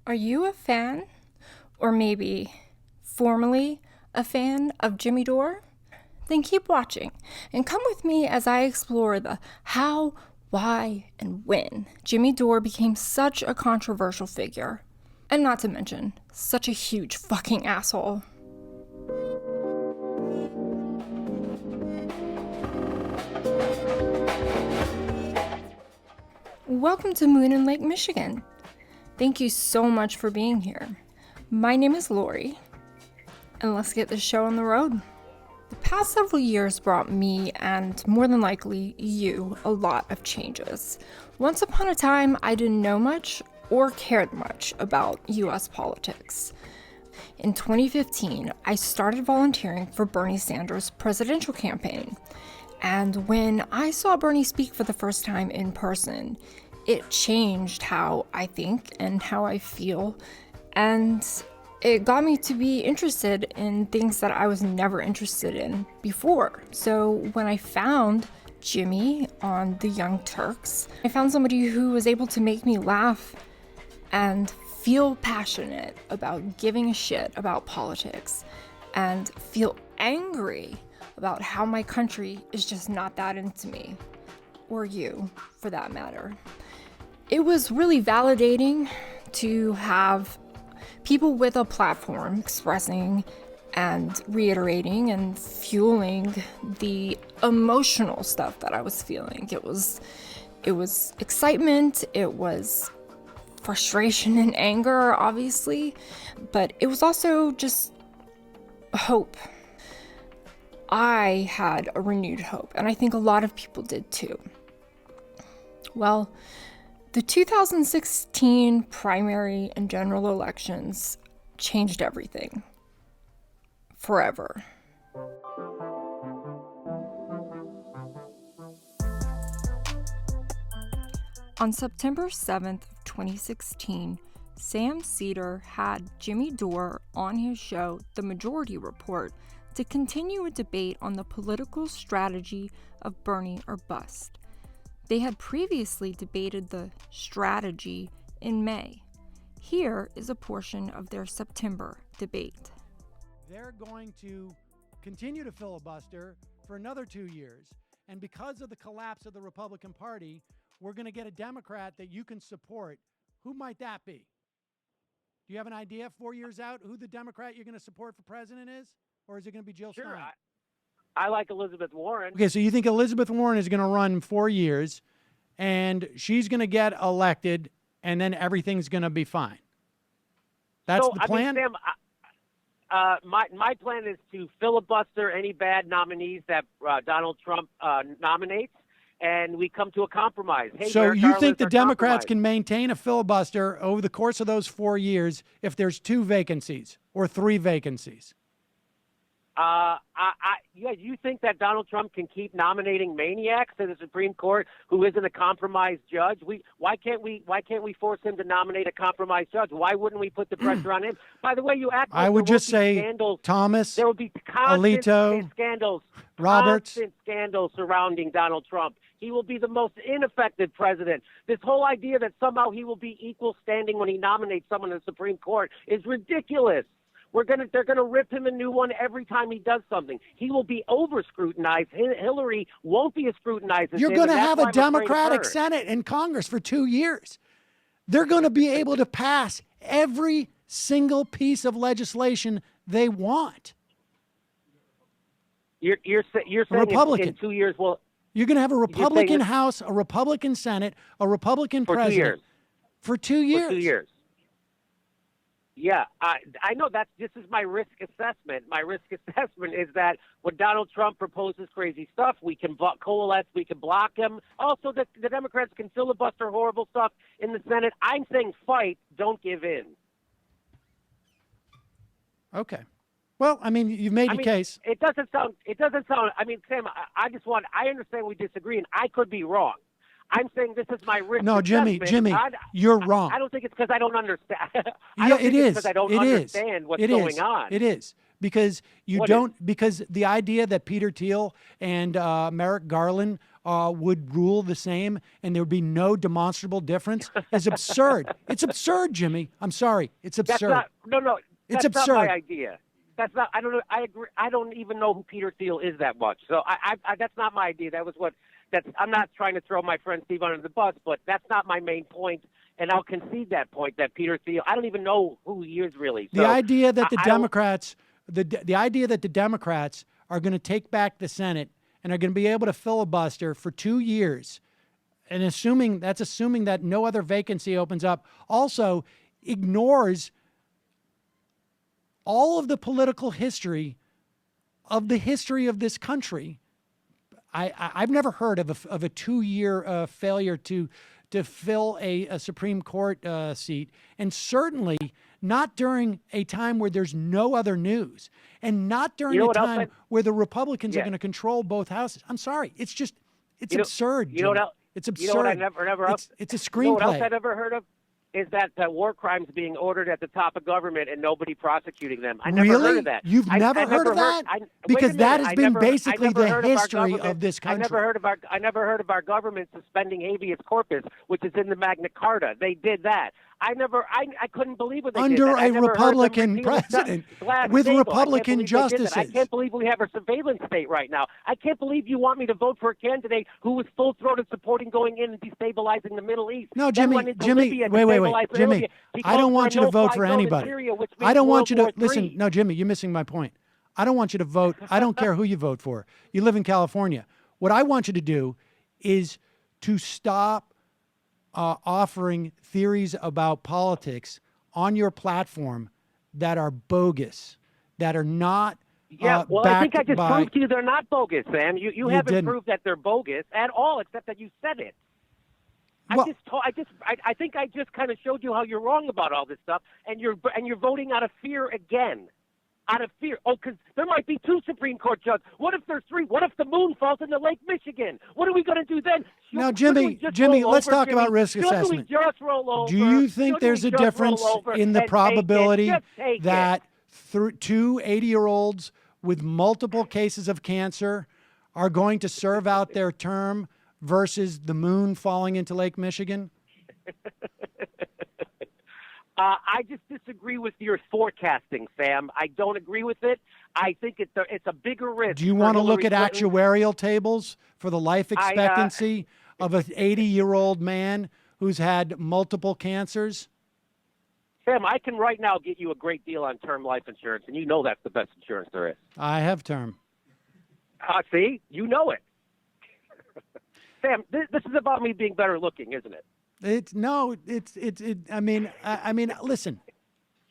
Are you a fan, or maybe formerly a fan of Jimmy Dore? Then keep watching and come with me as I explore the how, why, and when Jimmy Dore became such a controversial figure. And not to mention, such a huge fucking asshole. Welcome to Moon and Lake, Michigan. Thank you so much for being here. My name is Lori, and let's get this show on the road. The past several years brought me, and more than likely you, a lot of changes. Once upon a time, I didn't know much or cared much about US politics. In 2015, I started volunteering for Bernie Sanders' presidential campaign. And when I saw Bernie speak for the first time in person, it changed how I think and how I feel. And it got me to be interested in things that I was never interested in before. So when I found Jimmy on the Young Turks, I found somebody who was able to make me laugh and feel passionate about giving a shit about politics and feel angry about how my country is just not that into me, or you, for that matter. It was really validating to have people with a platform expressing and reiterating and fueling the emotional stuff that I was feeling. It was excitement, it was frustration and anger, obviously, but it was also just hope. I had a renewed hope, and I think a lot of people did too. Well, the 2016 primary and general elections changed everything. Forever. On September 7th, 2016, Sam Seder had Jimmy Dore on his show, The Majority Report, to continue a debate on the political strategy of Bernie or bust. They had previously debated the strategy in May. Here is a portion of their September debate. They're going to continue to filibuster for another 2 years. And because of the collapse of the Republican Party, we're going to get a Democrat that you can support. Who might that be? Do you have an idea 4 years out who the Democrat you're going to support for president is? Or is it going to be Jill Stein? Sure. I like Elizabeth Warren. Okay, so you think Elizabeth Warren is going to run 4 years, and she's going to get elected, and then everything's going to be fine? That's the plan? Sam, my plan is to filibuster any bad nominees that Donald Trump nominates, and we come to a compromise. Hey, so Merrick you Garland think the is our Democrats compromise. can maintain a filibuster over the course of those 4 years if there's 2 vacancies or 3 vacancies? You think that Donald Trump can keep nominating maniacs to the Supreme Court who isn't a compromised judge? Why can't we force him to nominate a compromised judge? Why wouldn't we put the pressure on him? By the way, you act like I would there just won't be say scandals. Thomas, There will be constant Alito, scandals, Roberts. constant scandals surrounding Donald Trump. He will be the most ineffective president. This whole idea that somehow he will be equal standing when he nominates someone to the Supreme Court is ridiculous. They're gonna rip him a new one every time he does something. He will be over scrutinized. Hillary won't be as scrutinized as You're him, going to and that's have why a I'm afraid of Democratic her. Senate and Congress for 2 years. They're going to be able to pass every single piece of legislation they want. You're saying Republican. in 2 years, well, You're going to have a Republican that- House, a Republican Senate, a Republican for 2 president years. for 2 years. For 2 years. Yeah, I know this is my risk assessment. My risk assessment is that when Donald Trump proposes crazy stuff, we can coalesce, we can block him. Also, the Democrats can filibuster horrible stuff in the Senate. I'm saying fight, don't give in. Okay. Well, I mean, you've made your case. It doesn't sound. I mean, Sam, I understand we disagree, and I could be wrong. I'm saying this is my risk. No, Jimmy, you're wrong. I don't think it's because I don't understand. It is. Because I don't It is. understand what's It is. going on. It is. Because What because the idea that Peter Thiel and Merrick Garland would rule the same and there would be no demonstrable difference is absurd. It's absurd, Jimmy. I'm sorry. It's absurd. No. It's That's absurd. not my idea. That's not. I don't know. I agree. I don't even know who Peter Thiel is that much. So I that's not my idea. That was what. I'm not trying to throw my friend Steve under the bus, but that's not my main point. And I'll concede that point that Peter Thiel. I don't even know who he is really. So the idea that the Democrats, the idea that the Democrats are going to take back the Senate and are going to be able to filibuster for 2 years, and assuming that no other vacancy opens up, also ignores all of the political history of this country. I've never heard of a 2-year failure to fill a Supreme Court seat, and certainly not during a time where there's no other news, and not during a time where the Republicans are going to control both houses. I'm sorry, it's absurd. You know what else? It's absurd. You know what I never it's a screenplay. You know what else I never heard of? Is that war crimes being ordered at the top of government and nobody prosecuting them. I never heard of that. You've never heard of that? Because that has been basically the history of this country. I never heard of our government suspending habeas corpus, which is in the Magna Carta. They did that. I couldn't believe what they did. Under a Republican president with Republican justices. I can't believe we have a surveillance state right now. I can't believe you want me to vote for a candidate who was full-throated supporting going in and destabilizing the Middle East. No, Jimmy, wait, Jimmy, I don't want you to vote for anybody. I don't want you to, listen, no, Jimmy, you're missing my point. I don't want you to vote. I don't care who you vote for. You live in California. What I want you to do is to stop offering theories about politics on your platform that are bogus, that are not I think I just proved to you they're not bogus, Sam. You haven't didn't. proved that they're bogus at all, except that you said it. Well, I think I just kind of showed you how you're wrong about all this stuff, and you're voting out of fear again. Out of fear. Oh, because there might be 2 Supreme Court judges. What if there's 3? What if the moon falls into Lake Michigan? What are we going to do then? Now, Jimmy, let's talk about risk assessment. Do you think there's a difference in the probability that 2 80-year-olds with multiple cases of cancer are going to serve out their term versus the moon falling into Lake Michigan? I just disagree with your forecasting, Sam. I don't agree with it. I think it's a bigger risk. Do you want to look at actuarial tables for the life expectancy of an 80-year-old man who's had multiple cancers? Sam, I can right now get you a great deal on term life insurance, and you know that's the best insurance there is. I have term. See? You know it. Sam, this is about me being better looking, isn't it? I mean, listen,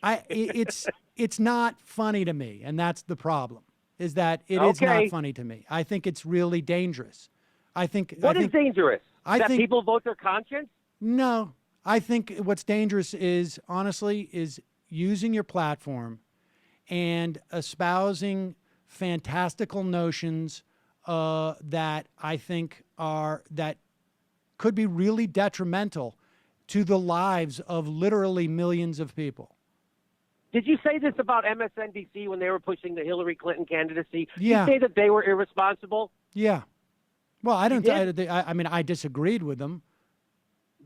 it's not funny to me. And that's the problem, is that it's not funny to me. I think it's really dangerous. What is dangerous? That people vote their conscience? No, I think what's dangerous is, honestly, is using your platform and espousing fantastical notions that I think that could be really detrimental to the lives of literally millions of people. Did you say this about MSNBC when they were pushing the Hillary Clinton candidacy? Yeah. Did you say that they were irresponsible? Yeah. Well, I disagreed with them.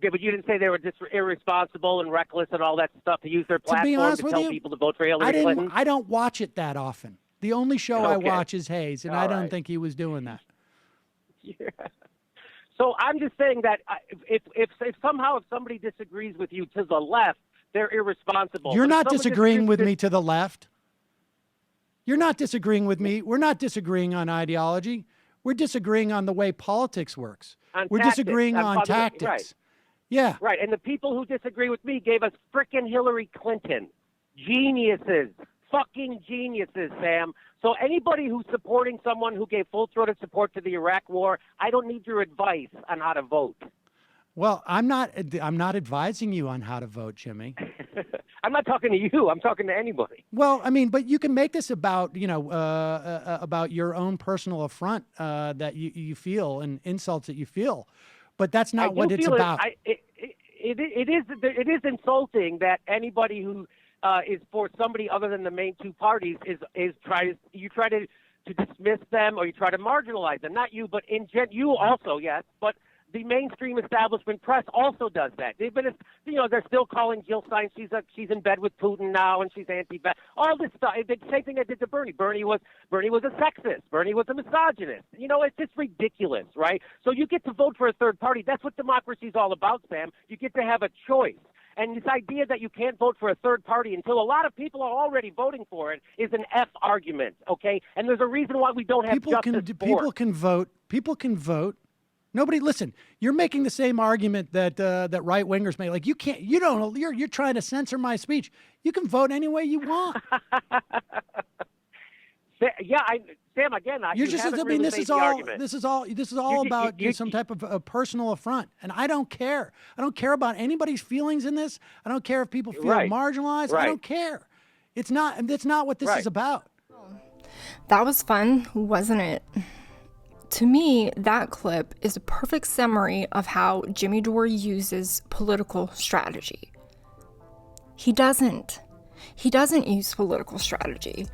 Yeah, but you didn't say they were just irresponsible and reckless and all that stuff to use their platform to tell people to vote for Hillary Clinton? I don't watch it that often. The only show I watch is Hayes, and I don't think he was doing that. Yeah. So I'm just saying that if somebody disagrees with you to the left, they're irresponsible. You're not disagreeing with me to the left. You're not disagreeing with me. We're not disagreeing on ideology. We're disagreeing on the way politics works. We're disagreeing on tactics. Right. Yeah. Right. And the people who disagree with me gave us frickin' Hillary Clinton. Geniuses. Fucking geniuses, Sam. So anybody who's supporting someone who gave full-throated support to the Iraq War, I don't need your advice on how to vote. Well, I'm not advising you on how to vote, Jimmy. I'm not talking to you. I'm talking to anybody. Well, I mean, but you can make this about, about your own personal affront that you feel and insults that you feel. But that's not what it's about. It is insulting that anybody who is for somebody other than the main two parties you try to to dismiss them or you try to marginalize them. Not you, but you also, yes, but the mainstream establishment press also does that. They've been, they're still calling Jill Stein. She's in bed with Putin now, and she's anti-vax. All this stuff. The same thing they did to Bernie. Bernie was a sexist. Bernie was a misogynist. It's just ridiculous, right? So you get to vote for a third party. That's what democracy is all about, Sam. You get to have a choice. And this idea that you can't vote for a third party until a lot of people are already voting for it is an F argument, okay? And there's a reason why we don't have justice for it. People can vote. People can vote. Nobody, listen, you're making the same argument that that right-wingers make. Like, you're trying to censor my speech. You can vote any way you want. Yeah, Sam, again, this is all about some type of a personal affront, and I don't care. I don't care about anybody's feelings in this. I don't care if people feel marginalized. I don't care. That's not what this is about. That was fun, wasn't it? To me, that clip is a perfect summary of how Jimmy Dore uses political strategy. He doesn't use political strategy.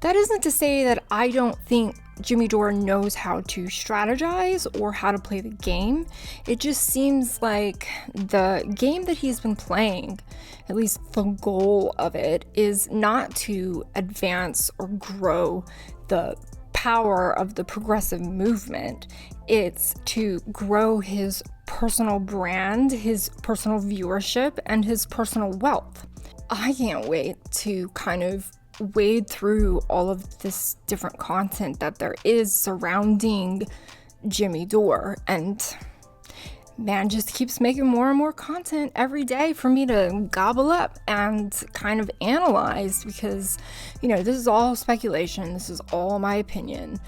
That isn't to say that I don't think Jimmy Dore knows how to strategize or how to play the game. It just seems like the game that he's been playing, at least the goal of it, is not to advance or grow the power of the progressive movement. It's to grow his personal brand, his personal viewership, and his personal wealth. I can't wait to kind of wade through all of this different content that there is surrounding Jimmy Dore, and man just keeps making more and more content every day for me to gobble up and kind of analyze, because this is all speculation, this is all my opinion.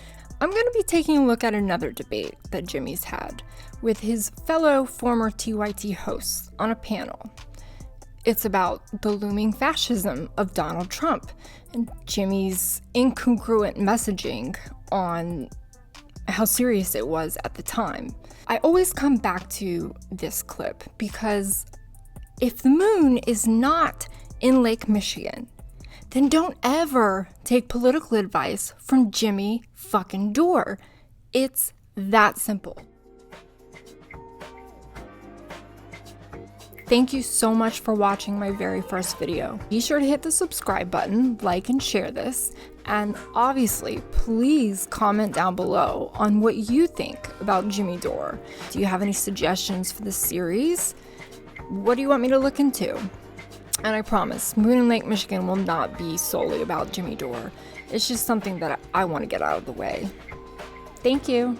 I'm going to be taking a look at another debate that Jimmy's had with his fellow former TYT hosts on a panel. It's about the looming fascism of Donald Trump and Jimmy's incongruent messaging on how serious it was at the time. I always come back to this clip because if the moon is not in Lake Michigan, then don't ever take political advice from Jimmy fucking Dore. It's that simple. Thank you so much for watching my very first video. Be sure to hit the subscribe button, like and share this, and obviously, please comment down below on what you think about Jimmy Dore. Do you have any suggestions for this series? What do you want me to look into? And I promise, Moon and Lake Michigan will not be solely about Jimmy Dore. It's just something that I want to get out of the way. Thank you.